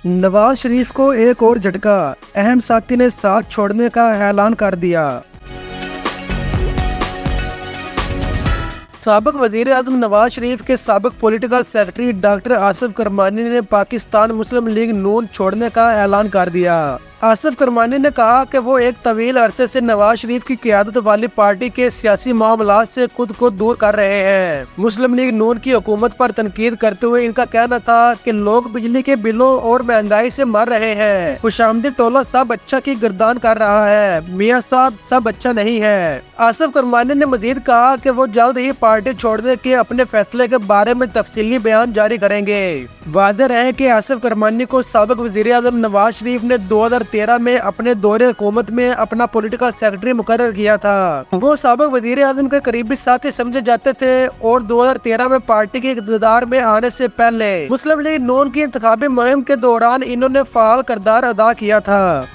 नवाज शरीफ को एक और झटका, अहम साथी ने साथ छोड़ने का ऐलान कर दिया। साबिक वज़ीर आज़म नवाज शरीफ के साबिक पॉलिटिकल सेक्रेटरी डॉक्टर आसिफ करमानी ने पाकिस्तान मुस्लिम लीग नून छोड़ने का ऐलान कर दिया। आसिफ करमानी ने कहा कि वो एक तवील अरसे से नवाज शरीफ की क़यादत वाली पार्टी के सियासी मामलात से खुद को दूर कर रहे हैं। मुस्लिम लीग नून की हुकूमत पर तनकीद करते हुए इनका कहना था कि लोग बिजली के बिलों और महंगाई से मर रहे हैं। खुशामदी टोला सब अच्छा की गर्दान कर रहा है, मियाँ साहब सब अच्छा नहीं है। आसिफ करमानी ने मजीद कहा कि वो जल्द ही पार्टी छोड़ने के अपने फैसले के बारे में तफसीली बयान जारी करेंगे। वाज़ेह रहे कि आसिफ करमानी को साबिक वज़ीर आज़म नवाज शरीफ ने 2013 में अपने दौरे हुकूमत में अपना पॉलिटिकल सेक्रेटरी मुकर्रर किया था। वो साबिक वज़ीर आज़म के करीबी साथी समझे जाते थे और 2013 में पार्टी के इक़्तिदार में आने से पहले मुस्लिम लीग नून की इंतखाबी मुहिम के दौरान इन्होंने फ़ाल किरदार अदा किया था।